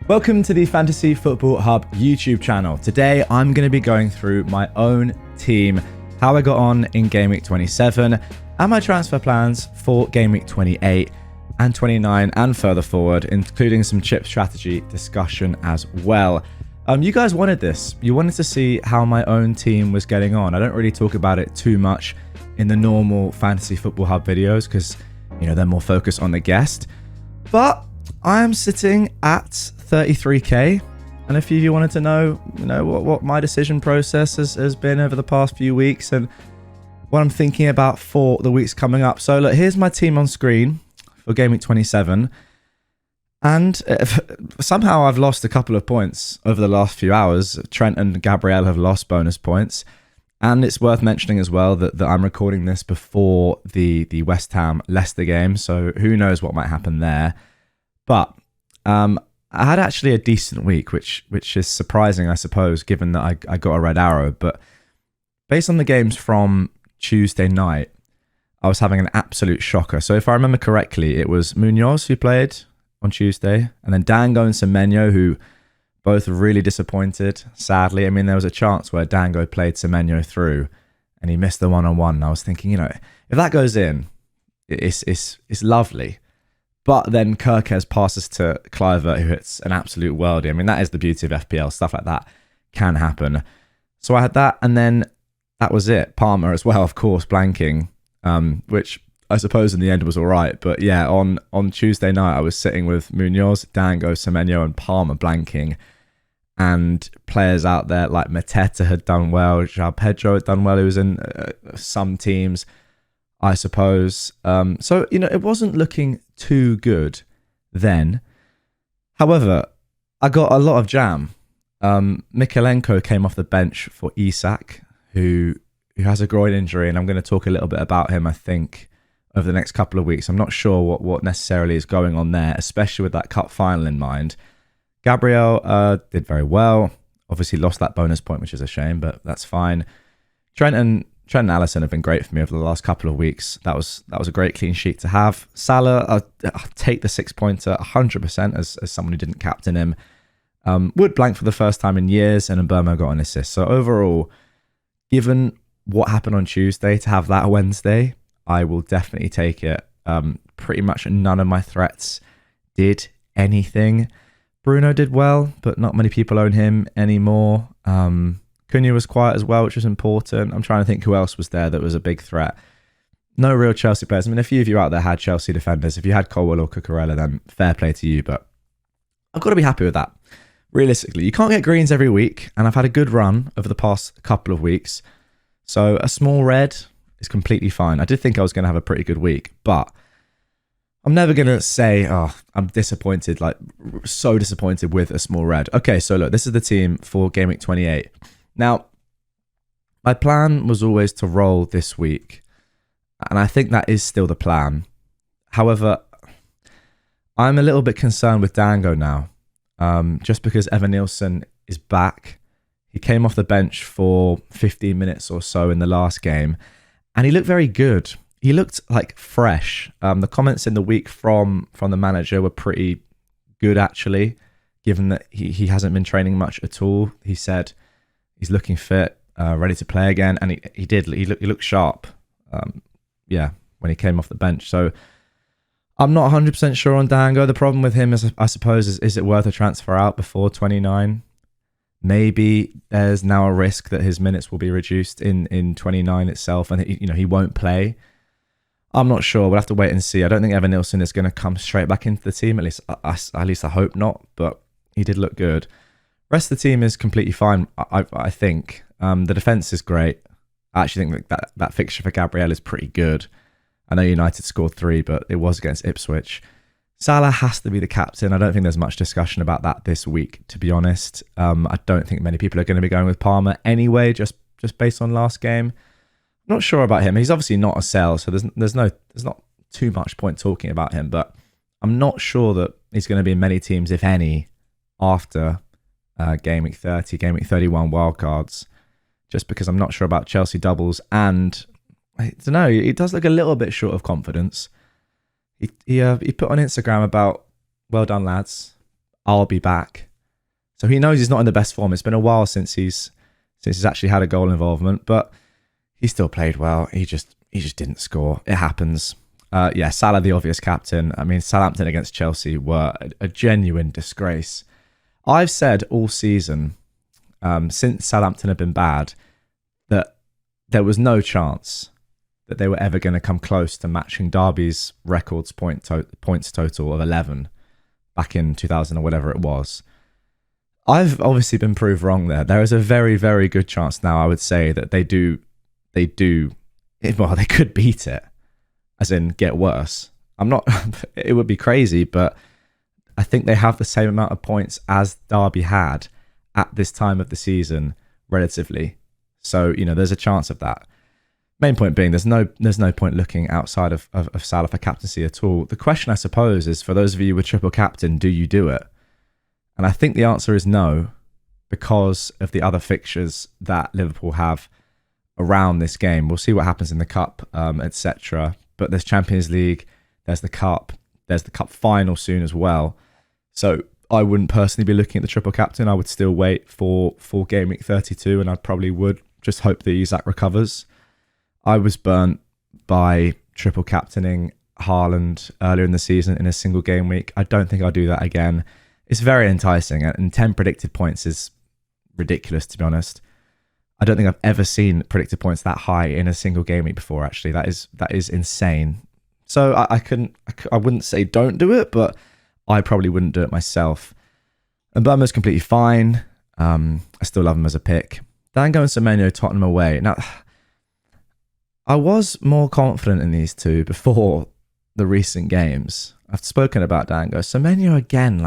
Welcome to the Fantasy Football Hub YouTube channel. Today, I'm going to be going through my own team, how I got on in Gameweek 27, and my transfer plans for Gameweek 28 and 29 and further forward, including some chip strategy discussion as well. You guys wanted this. You wanted to see how my own team was getting on. I don't really talk about it too much in the normal Fantasy Football Hub videos because, you know, they're more focused on the guest. But I am sitting at 33k, and if you wanted to know, what my decision process has been over the past few weeks and what I'm thinking about for the weeks coming up. So look, here's my team on screen for Game Week 27, and somehow I've lost a couple of points over the last few hours. Trent and Gabriel have lost bonus points, and it's worth mentioning as well that I'm recording this before the West Ham Leicester game, so who knows what might happen there. But I had actually a decent week, which is surprising, I suppose, given that I got a red arrow. But based on the games from Tuesday night, I was having an absolute shocker. So if I remember correctly, it was Munoz who played on Tuesday, and then Dango and Semenyo, who both really disappointed, sadly. I mean, there was a chance where Dango played Semenyo through, and he missed the one-on-one. And I was thinking, if that goes in, it's lovely. But then Kirkes passes to Kluivert, who hits an absolute worldie. I mean, that is the beauty of FPL. Stuff like that can happen. So I had that, and then that was it. Palmer as well, of course, blanking, which I suppose in the end was all right. But yeah, on Tuesday night, I was sitting with Munoz, Dango, Semenyo, and Palmer blanking. And players out there like Mateta had done well. João Pedro had done well. He was in some teams, I suppose. So, it wasn't looking too good then. However, I got a lot of jam. Mikalenko came off the bench for Isak, who has a groin injury, and I'm going to talk a little bit about him, I think, over the next couple of weeks. I'm not sure what necessarily is going on there, especially with that cup final in mind. Gabriel did very well. Obviously lost that bonus point, which is a shame, but that's fine. Trent and Allison have been great for me over the last couple of weeks. That was a great clean sheet to have. Salah, I'll take the 6-pointer 100% as someone who didn't captain him. Wood blanked for the first time in years, and Mbermo got an assist. So overall, given what happened on Tuesday, to have that Wednesday, I will definitely take it. Pretty much none of my threats did anything. Bruno did well, but not many people own him anymore. Cunha was quiet as well, which was important. I'm trying to think who else was there that was a big threat. No real Chelsea players. I mean, a few of you out there had Chelsea defenders. If you had Colwell or Cucurella, then fair play to you, but I've got to be happy with that. Realistically, you can't get greens every week, and I've had a good run over the past couple of weeks. So a small red is completely fine. I did think I was going to have a pretty good week, but I'm never going to say, I'm disappointed, like so disappointed with a small red. Okay, so look, this is the team for Game Week 28. Now, my plan was always to roll this week, and I think that is still the plan. However, I'm a little bit concerned with Dango now, just because Evan Nielsen is back. He came off the bench for 15 minutes or so in the last game, and he looked very good. He looked like fresh. The comments in the week from the manager were pretty good, actually, given that he hasn't been training much at all. He said he's looking fit, ready to play again, and he did. He looked sharp, when he came off the bench. So I'm not 100% sure on Dango. The problem with him is, I suppose, is it worth a transfer out before 29? Maybe there's now a risk that his minutes will be reduced in 29 itself, and he won't play. I'm not sure. We'll have to wait and see. I don't think Evan Nielsen is going to come straight back into the team. At least I hope not. But he did look good. Rest of the team is completely fine. I think the defense is great. I actually think that fixture for Gabriel is pretty good. I know United scored 3, but it was against Ipswich. Salah has to be the captain. I don't think there's much discussion about that this week, to be honest. I don't think many people are going to be going with Palmer anyway, just based on last game. Not sure about him. He's obviously not a sell, so there's not too much point talking about him. But I'm not sure that he's going to be in many teams, if any, after Game Week 30, Game Week 31 wildcards. Just because I'm not sure about Chelsea doubles, and I don't know. He does look a little bit short of confidence. He put on Instagram about, well done lads. I'll be back. So he knows he's not in the best form. It's been a while since he's actually had a goal involvement, but he still played well. He just didn't score. It happens. Salah, the obvious captain. I mean, Southampton against Chelsea were a genuine disgrace. I've said all season, since Southampton have been bad, that there was no chance that they were ever going to come close to matching Derby's records points total of 11 back in 2000 or whatever it was. I've obviously been proved wrong there. There is a very, very good chance now, I would say, that they could beat it, as in get worse. It would be crazy, but I think they have the same amount of points as Derby had at this time of the season, relatively. So, there's a chance of that. Main point being, there's no point looking outside of Salah for captaincy at all. The question, I suppose, is for those of you with triple captain, do you do it? And I think the answer is no, because of the other fixtures that Liverpool have around this game. We'll see what happens in the Cup, etc. But there's Champions League, there's the Cup final soon as well. So I wouldn't personally be looking at the triple captain. I would still wait for Gameweek 32, and I probably would just hope that Isak recovers. I was burnt by triple captaining Haaland earlier in the season in a single game week. I don't think I'll do that again. It's very enticing, and 10 predicted points is ridiculous, to be honest. I don't think I've ever seen predicted points that high in a single game week before, actually. That is insane. So I wouldn't say don't do it, but I probably wouldn't do it myself. And Burma's completely fine. I still love him as a pick. Dango and Semenyo, Tottenham away. Now, I was more confident in these two before the recent games. I've spoken about Dango. Semenyo again,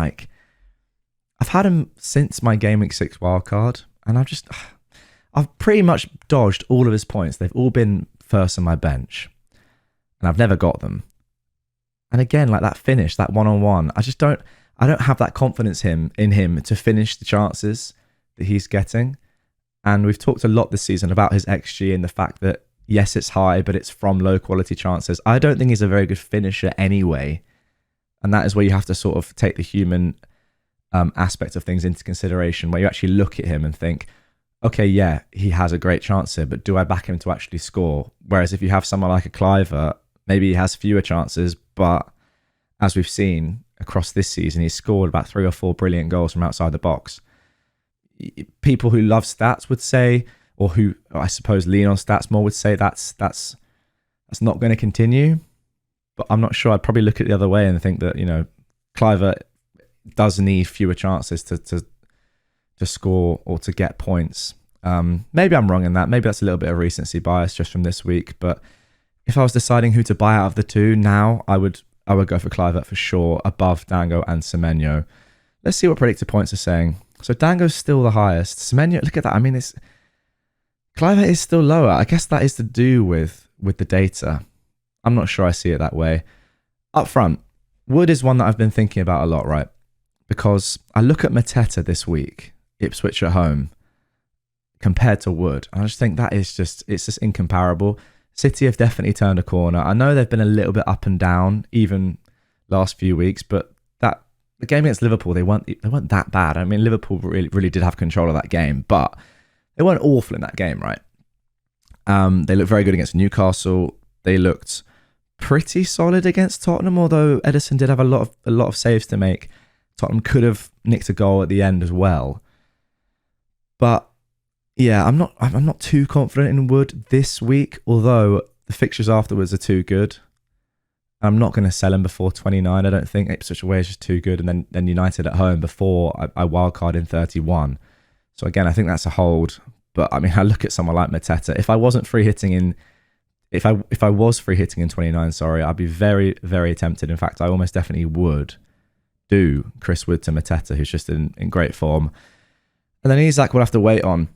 I've had him since my Game Week 6 wildcard, and I've pretty much dodged all of his points. They've all been first on my bench, and I've never got them. And again, that finish, that one-on-one, I don't have that confidence in him to finish the chances that he's getting. And we've talked a lot this season about his XG and the fact that, yes, it's high, but it's from low-quality chances. I don't think he's a very good finisher anyway. And that is where you have to sort of take the human aspect of things into consideration, where you actually look at him and think, okay, yeah, he has a great chance here, but do I back him to actually score? Whereas if you have someone like a Cliver, maybe he has fewer chances, but as we've seen across this season, he's scored about 3 or 4 brilliant goals from outside the box. People who love stats would say, or who I suppose lean on stats more, would say that's not going to continue. But I'm not sure. I'd probably look at it the other way and think that, Cliver does need fewer chances to score or to get points. Maybe I'm wrong in that. Maybe that's a little bit of recency bias just from this week. But if I was deciding who to buy out of the two now, I would go for Cliver for sure, above Dango and Semenyo. Let's see what predicted points are saying. So Dango's still the highest. Semenyo, look at that. I mean, Cliver is still lower. I guess that is to do with the data. I'm not sure I see it that way. Up front, Wood is one that I've been thinking about a lot, right? Because I look at Mateta this week, Ipswich at home, compared to Wood. And I just think it's just incomparable. City have definitely turned a corner. I know they've been a little bit up and down, even last few weeks, but the game against Liverpool, they weren't that bad. I mean, Liverpool really did have control of that game, but they weren't awful in that game, right? They looked very good against Newcastle. They looked pretty solid against Tottenham, although Edison did have a lot of saves to make. Tottenham could have nicked a goal at the end as well. But yeah, I'm not too confident in Wood this week, although the fixtures afterwards are too good. I'm not going to sell him before 29. I don't think Ipswich away is just too good, and then United at home before I wildcard in 31. So again, I think that's a hold. But I mean, I look at someone like Mateta. If I wasn't free hitting in, if I was free hitting in 29, I'd be very, very tempted. In fact, I almost definitely would do Chris Wood to Mateta, who's just in great form. And then Isak we'll have to wait on.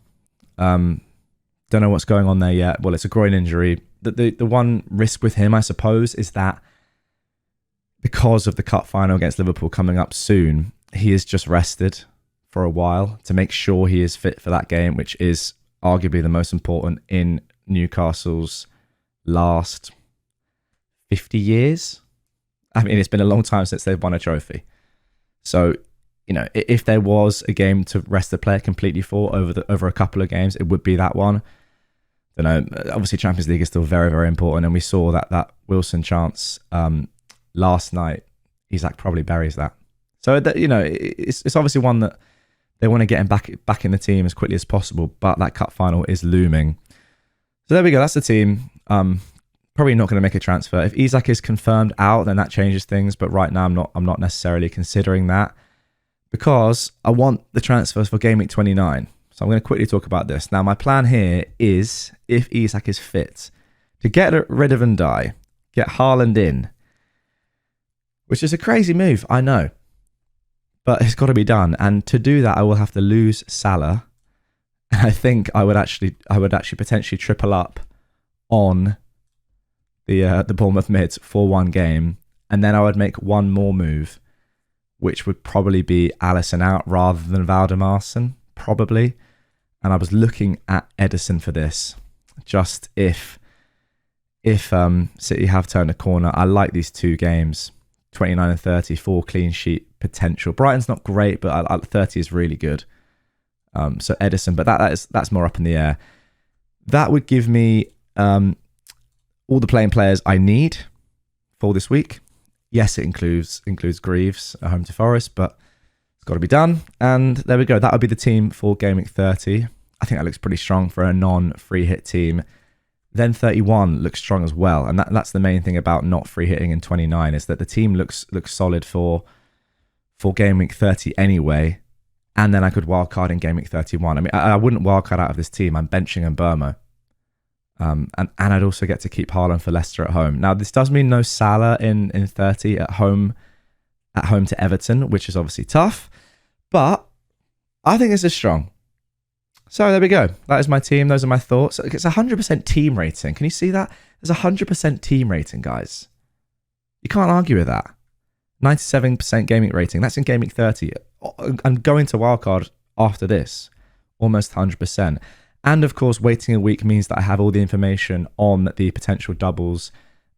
Don't know what's going on there yet. Well, it's a groin injury. The one risk with him, I suppose, is that because of the cup final against Liverpool coming up soon, he is just rested for a while to make sure he is fit for that game, which is arguably the most important in Newcastle's last 50 years. I mean, it's been a long time since they've won a trophy. So you know, if there was a game to rest the player completely for over a couple of games, it would be that one. You know, obviously Champions League is still very, very important, and we saw that Wilson chance last night. Isak probably buries that. So that, you know, it's obviously one that they want to get him back in the team as quickly as possible, but that cup final is looming. So there we go. That's the team. Probably not going to make a transfer. If Isak is confirmed out, then that changes things. But right now, I'm not necessarily considering that, because I want the transfers for Game Week 29. So I'm going to quickly talk about this. Now, my plan here is, if Isak is fit, to get rid of and die, get Haaland in, which is a crazy move, I know, but it's got to be done. And to do that, I will have to lose Salah. I think I would actually potentially triple up on the Bournemouth mids for one game, and then I would make one more move, which would probably be Alisson out rather than Valdemarsson, probably. And I was looking at Edison for this, just if City have turned a corner. I like these two games, 29 and 30, 4 clean sheet potential. Brighton's not great, but 30 is really good. So Edison, but that's more up in the air. That would give me all the players I need for this week. Yes, it includes Greaves at home to Forest, but it's got to be done. And there we go. That would be the team for Game Week 30. I think that looks pretty strong for a non-free hit team. Then 31 looks strong as well, and that's the main thing about not free hitting in 29, is that the team looks solid for Game Week 30 anyway. And then I could wildcard in Game Week 31. I mean, I wouldn't wildcard out of this team. I'm benching Mbermo. And I'd also get to keep Haaland for Leicester at home. Now, this does mean no Salah in 30 at home to Everton, which is obviously tough. But I think this is strong. So there we go. That is my team. Those are my thoughts. It's 100% team rating. Can you see that? There's 100% team rating, guys. You can't argue with that. 97% gaming rating. That's in Game Week 30. I'm going to wildcard after this. Almost 100%. And of course, waiting a week means that I have all the information on the potential doubles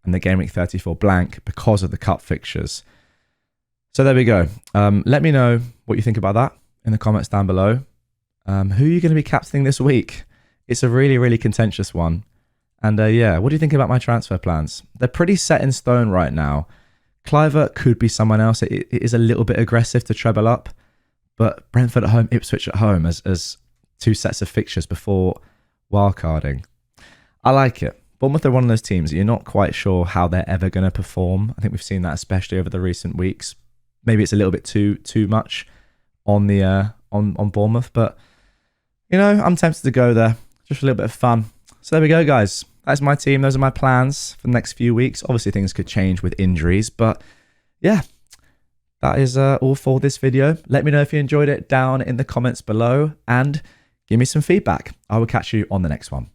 and the Game Week 34 blank because of the cup fixtures. So there we go. Let me know what you think about that in the comments down below. Who are you going to be captaining this week? It's a really, really contentious one. And yeah, what do you think about my transfer plans? They're pretty set in stone right now. Clivert could be someone else. It is a little bit aggressive to treble up, but Brentford at home, Ipswich at home as 2 sets of fixtures before wildcarding. I like it. Bournemouth are one of those teams that you're not quite sure how they're ever going to perform. I think we've seen that especially over the recent weeks. Maybe it's a little bit too much on the on Bournemouth, but you know, I'm tempted to go there. Just a little bit of fun. So there we go, guys. That's my team. Those are my plans for the next few weeks. Obviously, things could change with injuries, but yeah, that is all for this video. Let me know if you enjoyed it down in the comments below and give me some feedback. I will catch you on the next one.